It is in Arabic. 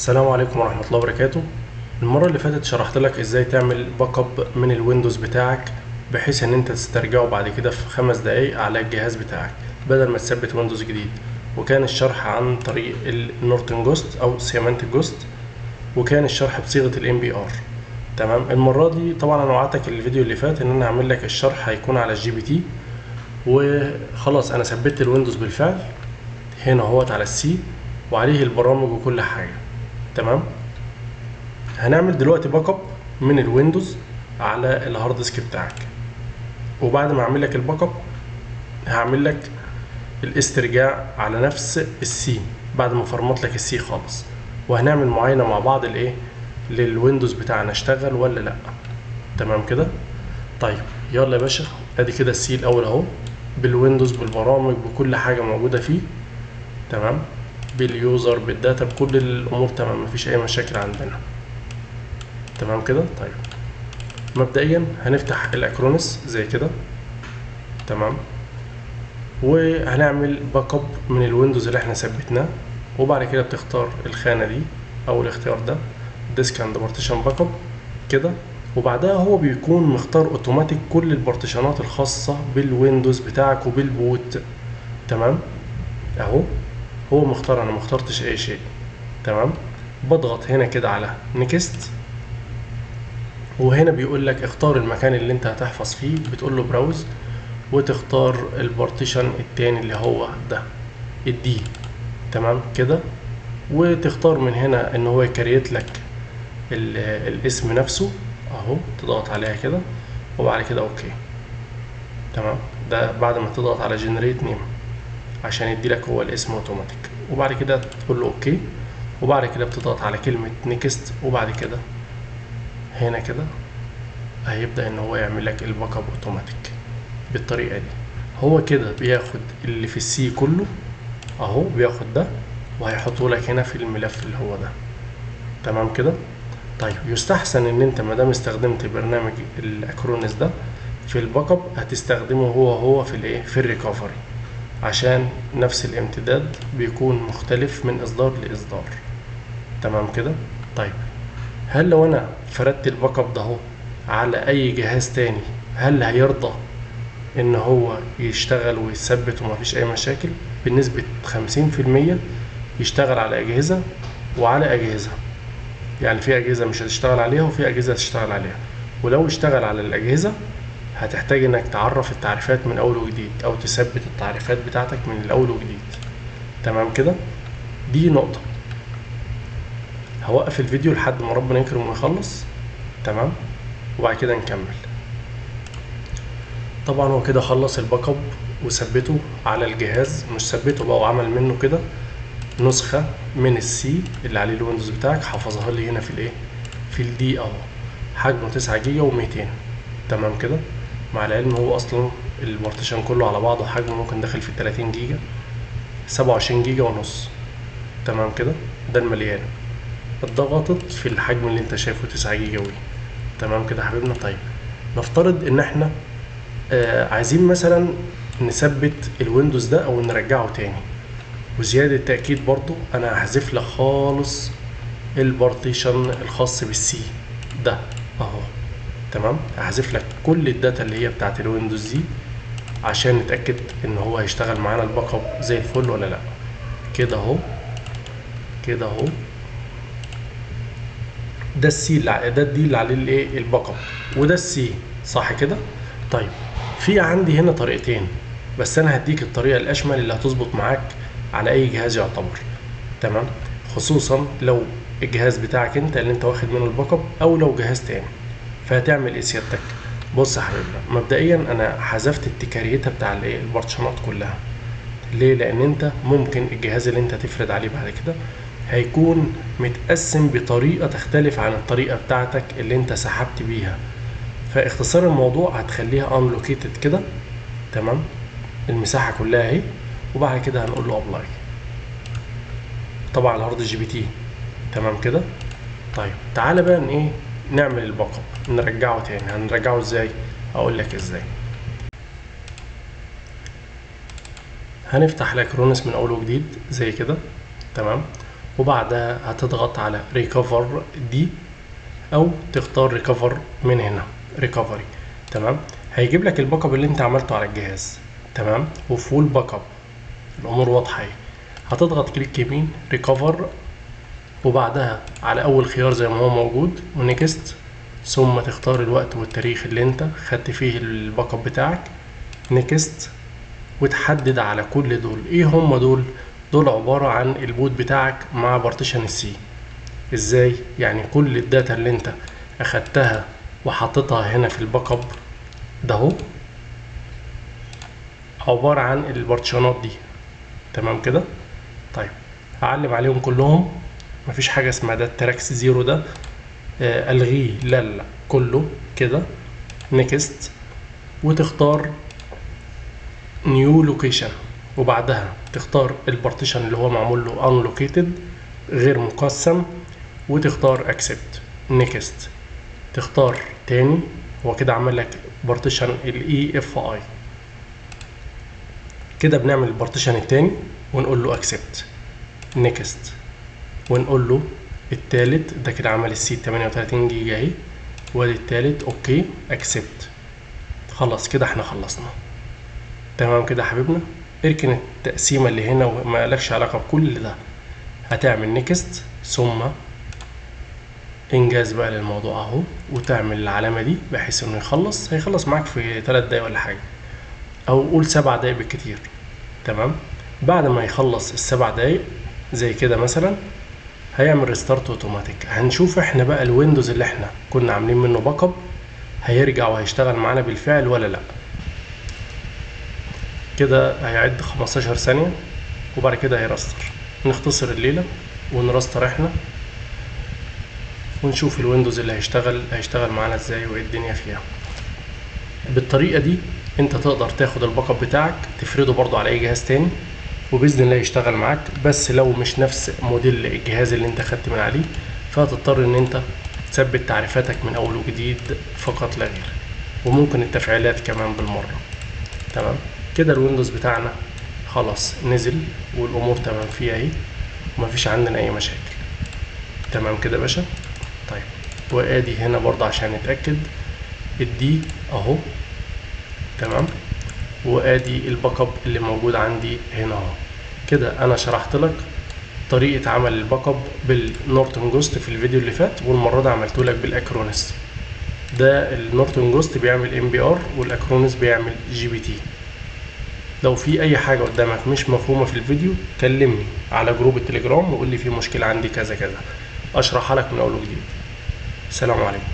السلام عليكم ورحمة الله وبركاته. المرة اللي فاتت شرحت لك ازاي تعمل باك اب من الويندوز بتاعك بحيث ان انت تسترجعه بعد كده في 5 دقايق على الجهاز بتاعك بدل ما تثبت ويندوز جديد. وكان الشرح عن طريق النورتن جوست او سيمانتك جوست، وكان الشرح بصيغة الام بي ار. تمام. المرة دي طبعا انا وعدتك الفيديو اللي فات ان انا هعمل لك الشرح هيكون على الجي بي تي، وخلاص انا ثبت الويندوز بالفعل هنا اهوت على السي وعليه البرامج وكل حاجة. تمام. هنعمل دلوقتي باك اب من الويندوز على الهارد ديسك بتاعك، وبعد ما اعمل لك الباك اب هعمل لك الاسترجاع على نفس السي بعد ما فرمت لك السي خالص، وهنعمل معاينه مع بعض للويندوز بتاعنا اشتغل ولا لا. تمام كده. طيب يلا يا باشا، ادي كده السي الاول اهو بالويندوز بالبرامج بكل حاجه موجوده فيه. تمام. باليوزر بالداتا بكل الامور تمام، مفيش اي مشاكل عندنا. تمام كده. طيب مبدئيا هنفتح الاكرونس زي كده. تمام. وهنعمل باك اب من الويندوز اللي احنا ثبتناه، وبعد كده بتختار الخانه دي او الاختيار ده ديسك اند بارتيشن باك اب كده، وبعدها هو بيكون مختار اوتوماتيك كل البارتيشنات الخاصه بالويندوز بتاعك وبالبوت. تمام اهو هو مختار، انا مخترتش اي شيء. تمام. بضغط هنا كده على نيكست، وهنا بيقول لك اختار المكان اللي انت هتحفظ فيه، بتقول له براوز وتختار البارتيشن التاني اللي هو ده الدي. تمام كده. وتختار من هنا ان هو يكريت لك الاسم نفسه اهو، تضغط عليها كده وبعد كده اوكي. تمام. ده بعد ما تضغط على جنريت نيم عشان يدي لك هو الاسم اوتوماتيك، وبعد كده تقول له اوكي، وبعد كده بتضغط على كلمة نيكست، وبعد كده هنا كده هيبدأ ان هو يعمل لك الباك اب اوتوماتيك بالطريقة دي. هو كده بياخد اللي في السي كله اهو، بياخد ده وهيحطه لك هنا في الملف اللي هو ده. تمام كده. طيب يستحسن ان انت ما دام استخدمت برنامج الاكرونس ده في الباك اب هتستخدمه هو في الايه، في الريكفري، عشان نفس الامتداد بيكون مختلف من اصدار لاصدار. تمام كده. طيب هل لو انا فردت الباك اب ده اهو على اي جهاز تاني هل هيرضى ان هو يشتغل ويثبت ومفيش اي مشاكل؟ بنسبة 50% يشتغل على اجهزة وعلى اجهزة، يعني في اجهزة مش هتشتغل عليها وفي اجهزة هتشتغل عليها. ولو اشتغل على الاجهزة هتحتاج انك تعرف التعريفات من اول وجديد او تثبت التعريفات بتاعتك من الاول وجديد. تمام كده. دي نقطة. هوقف الفيديو لحد ما ربنا يكرم ويخلص. تمام. وبعد كده نكمل. طبعا هو كده خلص الباك اب وثبته على الجهاز، مش ثبته بقى وعمل منه كده نسخة من السي اللي عليه الويندوز بتاعك، حفظها لي هنا في الايه، في الدي اهو، حجمه 9 جيجا و200. تمام كده. مع العلم هو اصلا البارتيشن كله على بعضه حجمه ممكن داخل في 30 جيجا، 27 جيجا ونص. تمام كده. ده المليان اتضغطت في الحجم اللي انت شايفه 9 جيجا وي. تمام كده حبيبنا. طيب نفترض ان احنا عايزين مثلا نثبت الويندوز ده او نرجعه تاني، وزيادة تأكيد برضو انا هحذف لك خالص البارتيشن الخاص بالسي ده اهو. تمام. هحذف لك كل الداتا اللي هي بتاعت الويندوز دي عشان نتأكد ان هو هيشتغل معانا الباك اب زي الفل ولا لا. كده اهو، كده اهو، ده السي ده الدي اللي عليه الايه، الباك اب، وده السي صح كده. طيب في عندي هنا طريقتين، بس انا هديك الطريقه الاشمل اللي هتظبط معاك على اي جهاز يعتبر. تمام. خصوصا لو الجهاز بتاعك انت اللي انت واخد منه الباك اب او لو جهاز تاني. فهتعمل ايه سيادتك؟ بص يا حبيبنا، مبدئيا انا حذفت التكاريته بتاع الايه، البارتيشنات كلها. ليه؟ لان انت ممكن الجهاز اللي انت هتفرد عليه بعد كده هيكون متقسم بطريقه تختلف عن الطريقه بتاعتك اللي انت سحبت بيها. فاختصار الموضوع هتخليها انلوكيتد كده. تمام. المساحه كلها اهي، وبعد كده هنقول له ابلاي. طبعا الهارد جي بي تي. تمام كده. طيب تعالى بقى ايه، نعمل الباك اب نرجعه تاني. هنرجعه ازاي؟ اقول لك ازاي. هنفتح الاكرونس من اول وجديد زي كده. تمام. وبعدها هتضغط على ريكفر دي، او تختار ريكفر من هنا ريكفري. تمام، هيجيب لك الباك اب اللي انت عملته على الجهاز. تمام، وفول باك اب، الامور واضحه اهي. هتضغط كليك يمين ريكفر، وبعدها على اول خيار زي ما هو موجود ونيكست، ثم تختار الوقت والتاريخ اللي انت خدت فيه الباك اب بتاعك، نيكست، وتحدد على كل دول ايه هم دول. دول عبارة عن البوت بتاعك مع بارتيشن السي. ازاي يعني؟ كل الداتا اللي انت اخدتها وحطيتها هنا في الباك اب ده هو عبارة عن البارتيشنات دي. تمام كده. طيب هعلم عليهم كلهم، مفيش حاجة اسمها ده التراكس زيرو ده الغيه، لا لا كله كده. نيكست، وتختار نيو لوكيشن، وبعدها تختار البارتيشن اللي هو معمول له unlocated غير مقسم، وتختار accept. نيكست، تختار تاني، هو كده عمل لك بارتيشن الاي اف اي. كده بنعمل البارتيشن التاني ونقول له accept. نيكست، ونقول له التالت ده كده عمل السي 38 جيجا اهي، وادي التالت اوكي accept. خلاص كده احنا خلصنا. تمام كده يا حبيبنا. اركن التقسيمه اللي هنا وما لكش علاقه بكل ده. هتعمل نيكست ثم انجاز بقى للموضوع اهو، وتعمل العلامه دي بحيث انه هيخلص معاك في 3 دقايق ولا حاجه، او قول 7 دقايق بالكتير. تمام، بعد ما يخلص ال7 دقايق زي كده مثلا هيعمل ريستارت اوتوماتيك. هنشوف احنا بقى الويندوز اللي احنا كنا عاملين منه باك اب هيرجع وهيشتغل معانا بالفعل ولا لا. كده هيعد 15 ثانية وبعد كده هيرستر. نختصر الليلة ونرستر احنا ونشوف الويندوز اللي هيشتغل معانا ازاي وايه الدنيا فيها. بالطريقة دي انت تقدر تاخد الباك اب بتاعك تفرده برضو على اي جهاز تاني وباذن الله يشتغل معاك، بس لو مش نفس موديل الجهاز اللي انت خدت من عليه فهتضطر ان انت تثبت تعريفاتك من اول وجديد فقط لا غير، وممكن التفعيلات كمان بالمرة. تمام كده الويندوز بتاعنا خلاص نزل والامور تمام فيه اهي، ومفيش عندنا اي مشاكل. تمام كده يا باشا. طيب وادي هنا برضه عشان نتاكد الدي اهو. تمام، وادي الباك اب اللي موجود عندي هنا اهو. كده انا شرحت لك طريقه عمل الباك اب بالنورتون جوست في الفيديو اللي فات، والمره دي عملته لك بالاكرونس. ده النورتون جوست بيعمل ام بي ار والاكرونس بيعمل جي بي تي. لو في اي حاجه قدامك مش مفهومه في الفيديو كلمني على جروب التليجرام وقول لي في مشكله عندي كذا كذا، اشرحها لك من اول وجديد. السلام عليكم.